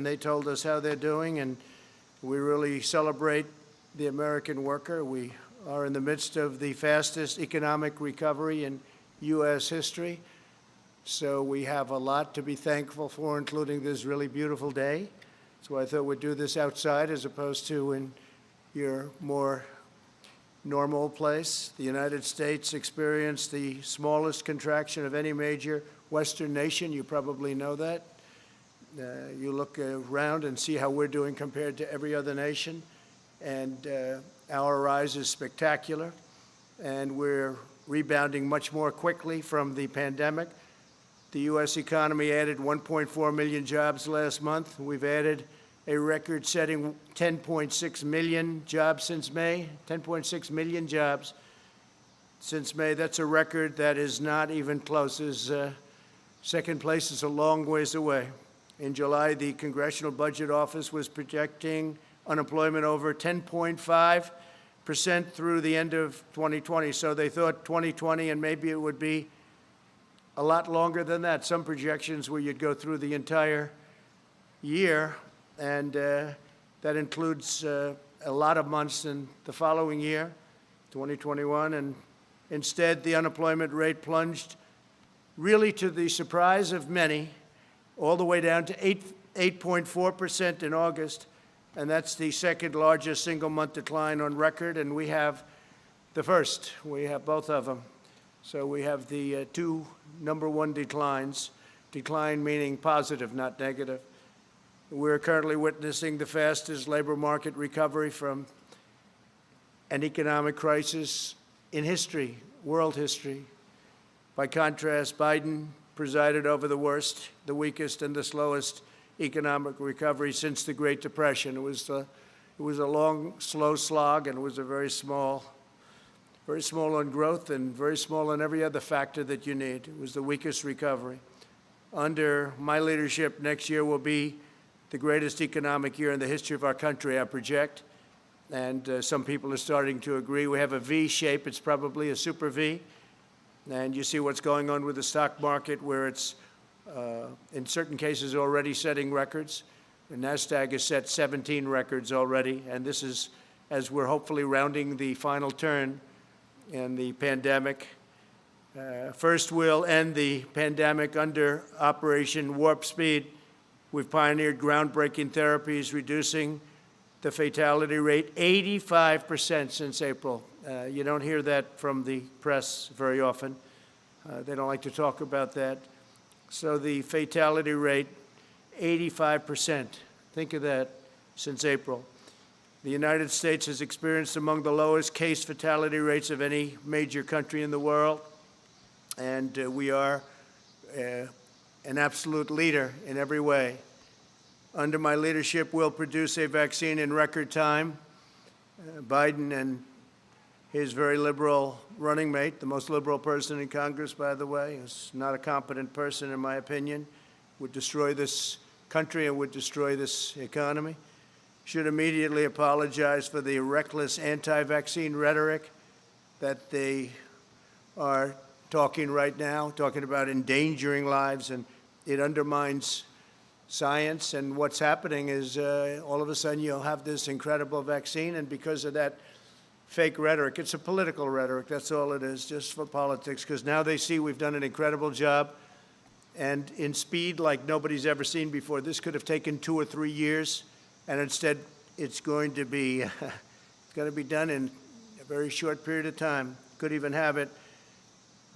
They told us how they're doing, and we really celebrate the American worker. We are in the midst of the fastest economic recovery in U.S. history, so we have a lot to be thankful for, including this really beautiful day. So I thought we'd do this outside as opposed to in your more normal place. The United States experienced the smallest contraction of any major Western nation. You probably know that. You look around and see how we're doing compared to every other nation, and our rise is spectacular, and we're rebounding much more quickly from the pandemic. The U.S. economy added 1.4 million jobs last month. We've added a record-setting 10.6 million jobs since May, 10.6 million jobs since May. That's a record that is not even close. Second place is a long ways away. In July, the Congressional Budget Office was projecting unemployment over 10.5% through the end of 2020. So they thought 2020, and maybe it would be a lot longer than that. Some projections where you'd go through the entire year, and that includes a lot of months in the following year, 2021. And instead, the unemployment rate plunged, really to the surprise of many, all the way down to 8.4% in August, and that's the second largest single-month decline on record, and we have the first. We have both of them. So we have the two #1 declines, decline meaning positive, not negative. We're currently witnessing the fastest labor market recovery from an economic crisis in history, world history. By contrast, Biden presided over the worst, the weakest, and the slowest economic recovery since the Great Depression. It was a long, slow slog, and it was a very small on growth and very small on every other factor that you need. It was the weakest recovery. Under my leadership, next year will be the greatest economic year in the history of our country, I project, and some people are starting to agree. We have a V shape. It's probably a super V. And you see what's going on with the stock market, where it's, in certain cases, already setting records. The NASDAQ has set 17 records already, and this is as we're hopefully rounding the final turn in the pandemic. First, we'll end the pandemic under Operation Warp Speed. We've pioneered groundbreaking therapies, reducing the fatality rate 85% since April. You don't hear that from the press very often. They don't like to talk about that. So the fatality rate, 85%. Think of that, since April. The United States has experienced among the lowest case fatality rates of any major country in the world, and we are an absolute leader in every way. Under my leadership, we'll produce a vaccine in record time. Biden and his very liberal running mate, the most liberal person in Congress, by the way, is not a competent person, in my opinion, would destroy this country and would destroy this economy, should immediately apologize for the reckless anti-vaccine rhetoric that they are talking right now, talking about endangering lives, and it undermines science. And what's happening is all of a sudden you'll have this incredible vaccine, and because of that fake rhetoric, it's a political rhetoric, that's all it is, just for politics, because now they see we've done an incredible job, and in speed like nobody's ever seen before. This could have taken 2 or 3 years, and instead it's going to be done in a very short period of time. Could even have it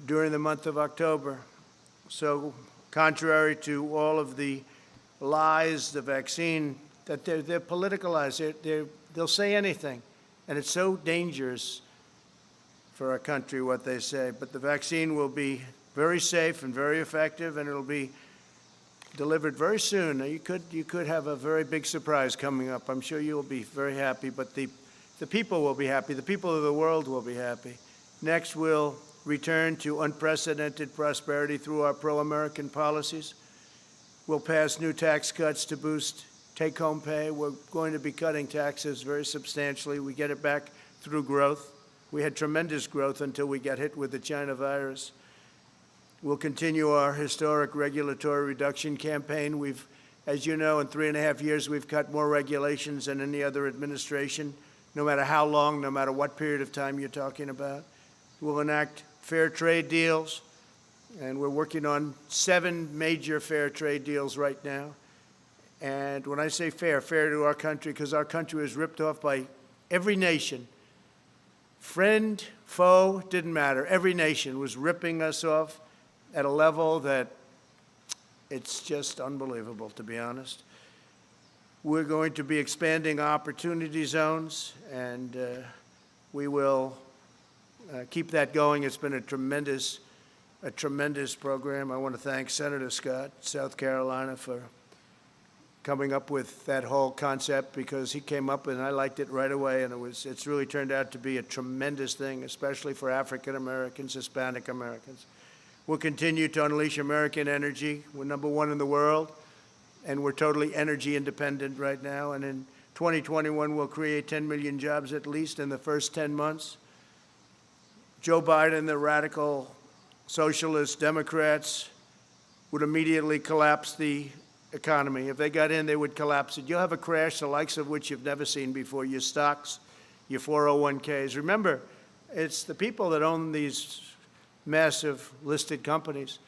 during the month of October. So contrary to all of the lies, the vaccine, that they're politicalized, they'll say anything. And it's so dangerous for our country, what they say. But the vaccine will be very safe and very effective, and it'll be delivered very soon. You could have a very big surprise coming up. I'm sure you'll be very happy, but the people will be happy. The people of the world will be happy. Next, we'll return to unprecedented prosperity through our pro-American policies. We'll pass new tax cuts to boost take-home pay. We're going to be cutting taxes very substantially. We get it back through growth. We had tremendous growth until we got hit with the China virus. We'll continue our historic regulatory reduction campaign. We've As you know, in 3.5 years, we've cut more regulations than any other administration, no matter how long, no matter what period of time you're talking about. We'll enact fair trade deals, and we're working on 7 major fair trade deals right now. And when I say fair, fair to our country, because our country was ripped off by every nation. Friend, foe, didn't matter. Every nation was ripping us off at a level that it's just unbelievable, to be honest. We're going to be expanding opportunity zones, and we will keep that going. It's been a tremendous program. I want to thank Senator Scott, South Carolina, for coming up with that whole concept, because he came up and I liked it right away, and it's really turned out to be a tremendous thing, especially for African Americans, Hispanic Americans. We'll continue to unleash American energy. We're #1 in the world, and we're totally energy independent right now. And in 2021, we'll create 10 million jobs at least in the first 10 months. Joe Biden, the radical socialist Democrats, would immediately collapse the economy. If they got in, they would collapse it. You'll have a crash the likes of which you've never seen before. Your stocks, your 401ks. Remember, it's the people that own these massive listed companies.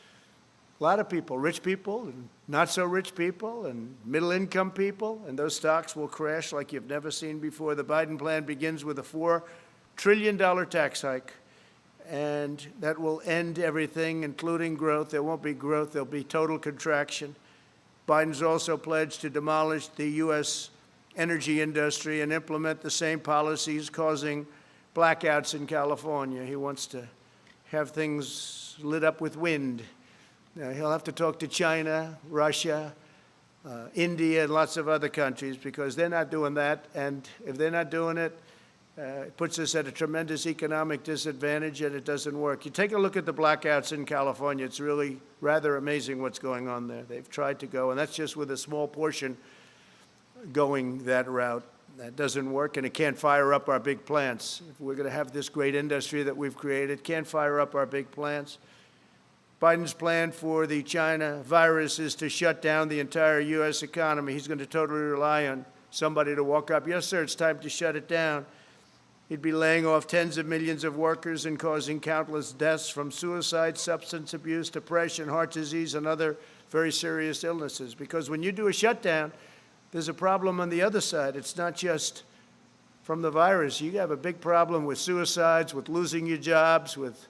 A lot of people, rich people and not so rich people and middle income people, and those stocks will crash like you've never seen before. The Biden plan begins with a $4 trillion tax hike, and that will end everything, including growth. There won't be growth. There'll be total contraction. Biden's also pledged to demolish the U.S. energy industry and implement the same policies causing blackouts in California. He wants to have things lit up with wind. Now, he'll have to talk to China, Russia, India, and lots of other countries, because they're not doing that. And if they're not doing it, it puts us at a tremendous economic disadvantage, and it doesn't work. You take a look at the blackouts in California. It's really rather amazing what's going on there. They've tried to go, and that's just with a small portion going that route. That doesn't work, and it can't fire up our big plants. If we're going to have this great industry that we've created, can't fire up our big plants. Biden's plan for the China virus is to shut down the entire U.S. economy. He's going to totally rely on somebody to walk up, yes, sir, it's time to shut it down. He'd be laying off tens of millions of workers and causing countless deaths from suicide, substance abuse, depression, heart disease, and other very serious illnesses. Because when you do a shutdown, there's a problem on the other side. It's not just from the virus. You have a big problem with suicides, with losing your jobs, with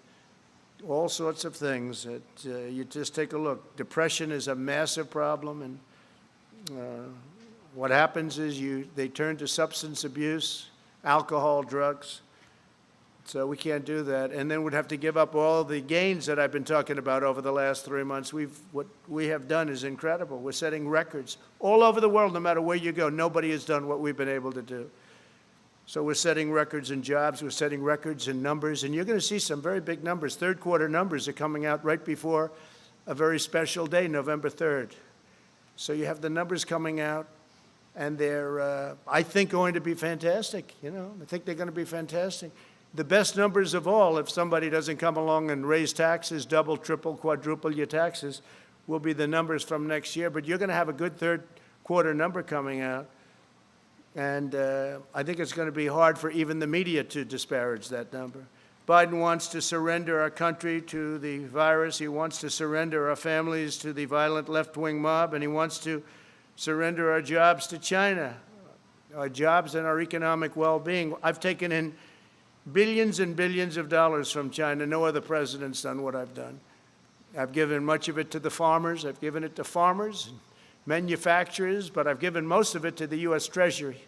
all sorts of things. You just take a look. Depression is a massive problem, and what happens is they turn to substance abuse, alcohol, drugs. So we can't do that. And then we'd have to give up all the gains that I've been talking about over the last 3 months. What we have done is incredible. We're setting records all over the world. No matter where you go, nobody has done what we've been able to do. So we're setting records in jobs. We're setting records in numbers. And you're going to see some very big numbers. Third quarter numbers are coming out right before a very special day, November 3rd. So you have the numbers coming out. And they're, I think, going to be fantastic. I think they're going to be fantastic. The best numbers of all, if somebody doesn't come along and raise taxes, double, triple, quadruple your taxes, will be the numbers from next year. But you're going to have a good third quarter number coming out. And I think it's going to be hard for even the media to disparage that number. Biden wants to surrender our country to the virus. He wants to surrender our families to the violent left-wing mob. And he wants to surrender our jobs to China, our jobs and our economic well-being. I've taken in billions and billions of dollars from China. No other president's done what I've done. I've given much of it to the farmers. I've given it to farmers and manufacturers, but I've given most of it to the U.S. Treasury.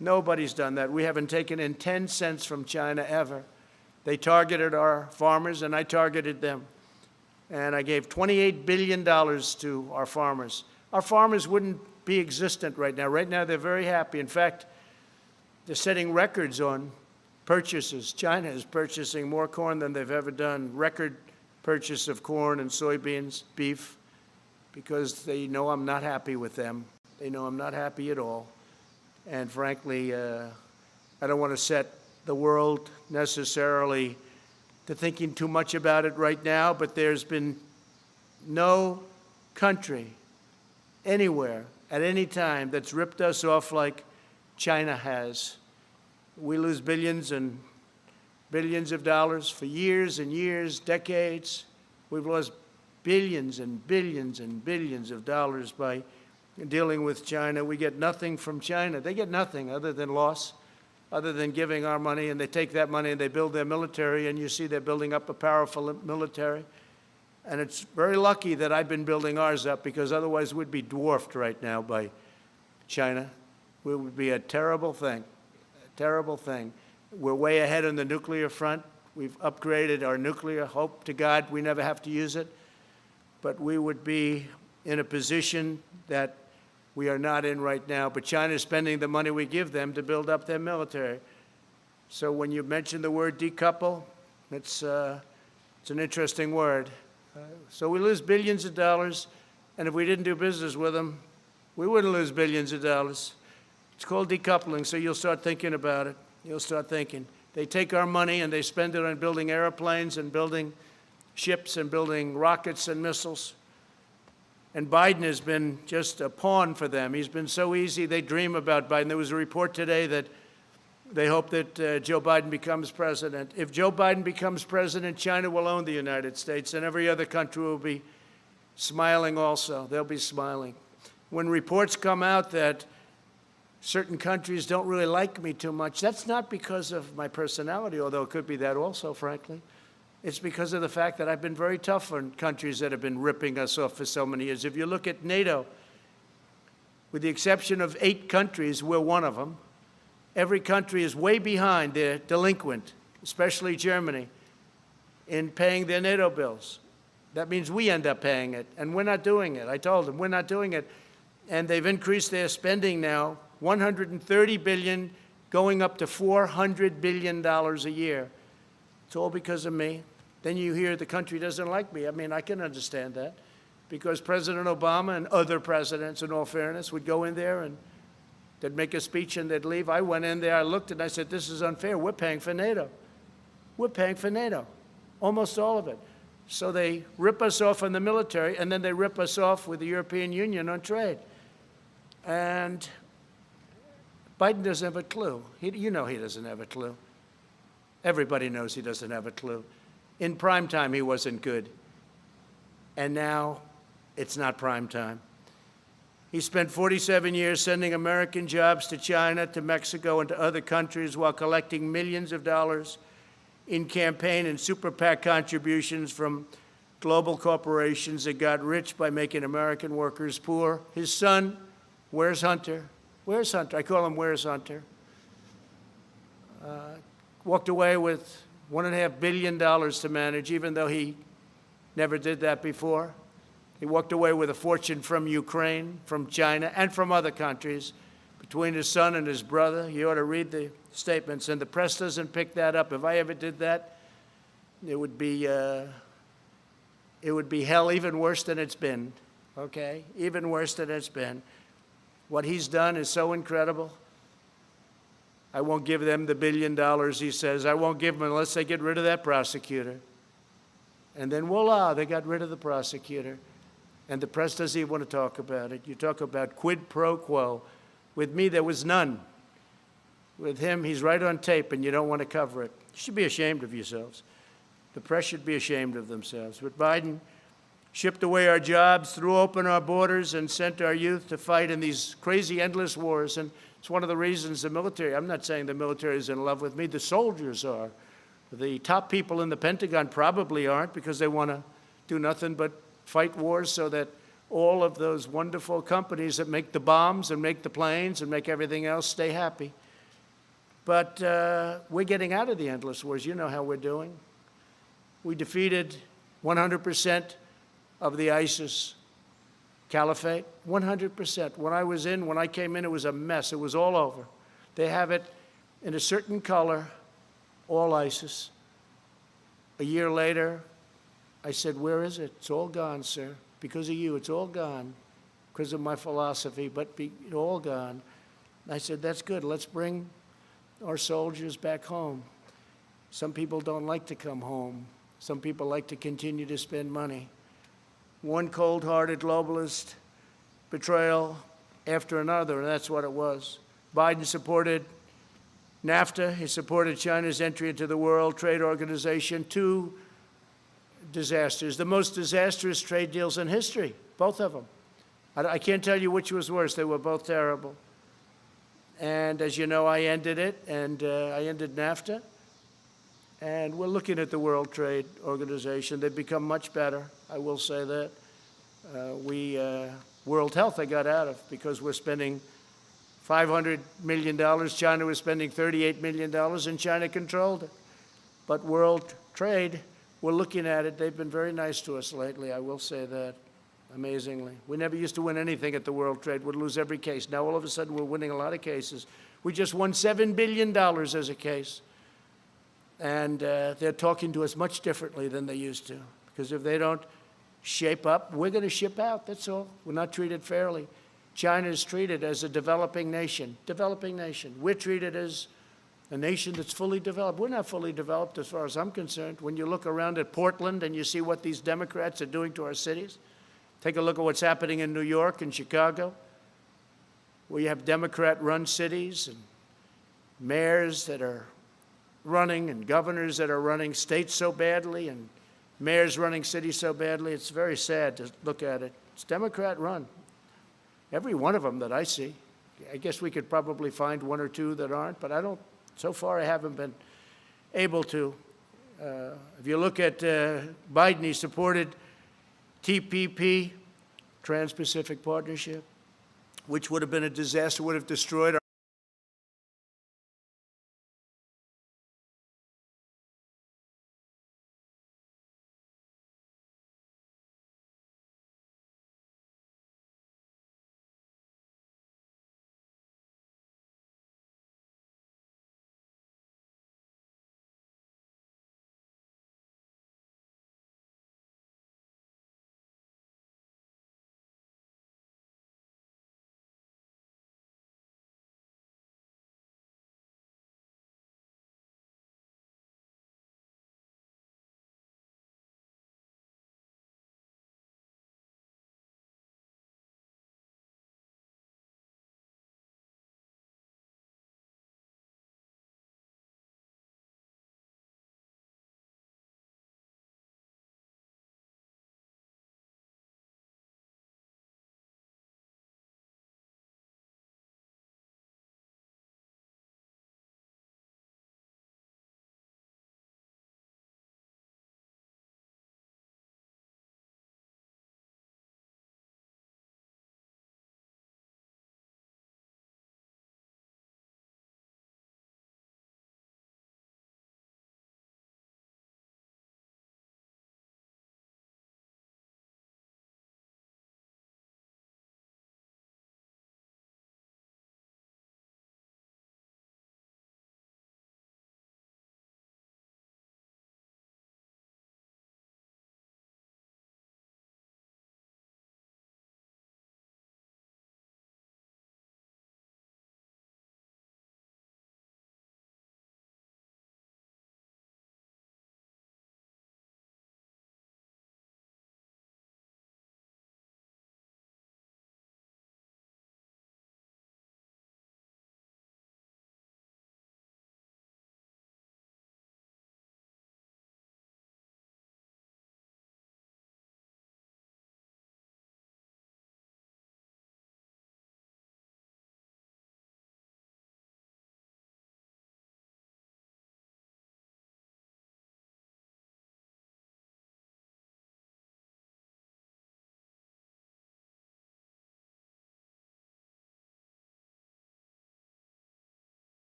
Nobody's done that. We haven't taken in 10 cents from China ever. They targeted our farmers, and I targeted them. And I gave $28 billion to our farmers. Our farmers wouldn't be existent right now. Right now, they're very happy. In fact, they're setting records on purchases. China is purchasing more corn than they've ever done. Record purchase of corn and soybeans, beef, because they know I'm not happy with them. They know I'm not happy at all. And frankly, I don't want to set the world necessarily to thinking too much about it right now, but there's been no country anywhere at any time that's ripped us off like China has. We lose billions and billions of dollars for years and years, decades. We've lost billions and billions and billions of dollars by dealing with China. We get nothing from China. They get nothing other than loss, other than giving our money, and they take that money and they build their military, and you see they're building up a powerful military. And it's very lucky that I've been building ours up, because otherwise we'd be dwarfed right now by China. It would be a terrible thing, a terrible thing. We're way ahead on the nuclear front. We've upgraded our nuclear. Hope to God we never have to use it. But we would be in a position that we are not in right now. But China is spending the money we give them to build up their military. So when you mention the word decouple, it's an interesting word. So we lose billions of dollars, and if we didn't do business with them, we wouldn't lose billions of dollars. It's called decoupling, so you'll start thinking about it. You'll start thinking. They take our money and they spend it on building airplanes and building ships and building rockets and missiles. And Biden has been just a pawn for them. He's been so easy. They dream about Biden. There was a report today that they hope that Joe Biden becomes president. If Joe Biden becomes president, China will own the United States, and every other country will be smiling also. They'll be smiling. When reports come out that certain countries don't really like me too much, that's not because of my personality, although it could be that also, frankly. It's because of the fact that I've been very tough on countries that have been ripping us off for so many years. If you look at NATO, with the exception of 8 countries, we're one of them. Every country is way behind. They're delinquent, especially Germany, in paying their NATO bills. That means we end up paying it, and we're not doing it. I told them, we're not doing it. And they've increased their spending now, $130 billion, going up to $400 billion a year. It's all because of me. Then you hear the country doesn't like me. I mean, I can understand that, because President Obama and other presidents, in all fairness, would go in there and they'd make a speech and they'd leave. I went in there, I looked, and I said, this is unfair. We're paying for NATO. We're paying for NATO, almost all of it. So they rip us off on the military, and then they rip us off with the European Union on trade. And Biden doesn't have a clue. You know he doesn't have a clue. Everybody knows he doesn't have a clue. In prime time, he wasn't good. And now it's not prime time. He spent 47 years sending American jobs to China, to Mexico, and to other countries while collecting millions of dollars in campaign and super PAC contributions from global corporations that got rich by making American workers poor. His son, where's Hunter? Where's Hunter? I call him Where's Hunter. Walked away with $1.5 billion to manage, even though he never did that before. He walked away with a fortune from Ukraine, from China, and from other countries. Between his son and his brother, you ought to read the statements, and the press doesn't pick that up. If I ever did that, it would be hell, even worse than it's been, okay? Even worse than it's been. What he's done is so incredible. I won't give them the $1 billion, he says. I won't give them unless they get rid of that prosecutor. And then voila, they got rid of the prosecutor. And the press doesn't even want to talk about it. You talk about quid pro quo. With me, there was none. With him, he's right on tape, and you don't want to cover it. You should be ashamed of yourselves. The press should be ashamed of themselves. But Biden shipped away our jobs, threw open our borders, and sent our youth to fight in these crazy, endless wars. And it's one of the reasons the military, I'm not saying the military is in love with me, the soldiers are. The top people in the Pentagon probably aren't, because they want to do nothing but fight wars so that all of those wonderful companies that make the bombs and make the planes and make everything else stay happy. But we're getting out of the endless wars. You know how we're doing. We defeated 100% of the ISIS caliphate, 100%. When I came in, it was a mess. It was all over. They have it in a certain color, all ISIS. A year later, I said, where is it? It's all gone, sir. Because of you, it's all gone. Because of my philosophy, but it's all gone. I said, that's good. Let's bring our soldiers back home. Some people don't like to come home. Some people like to continue to spend money. One cold-hearted globalist betrayal after another, and that's what it was. Biden supported NAFTA. He supported China's entry into the World Trade Organization. Two disasters, the most disastrous trade deals in history, both of them. I can't tell you which was worse. They were both terrible. And as you know, I ended it, and I ended NAFTA. And we're looking at the World Trade Organization. They've become much better, I will say that. World Health I got out of because we're spending $500 million. China was spending $38 million, and China controlled it. But World Trade, we're looking at it. They've been very nice to us lately, I will say that, amazingly. We never used to win anything at the World Trade. We'd lose every case. Now all of a sudden we're winning a lot of cases. We just won $7 billion as a case. And they're talking to us much differently than they used to. Because if they don't shape up, we're going to ship out, that's all. We're not treated fairly. China is treated as a developing nation. Developing nation. We're treated as a nation that's fully developed. We're not fully developed as far as I'm concerned. When you look around at Portland and you see what these Democrats are doing to our cities, take a look at what's happening in New York and Chicago, where you have Democrat-run cities and mayors that are running and governors that are running states so badly and mayors running cities so badly. It's very sad to look at it. It's Democrat-run. Every one of them that I see. I guess we could probably find one or two that aren't, but so far I haven't been able to. If you look at Biden, he supported TPP, Trans-Pacific Partnership, which would have been a disaster, would have destroyed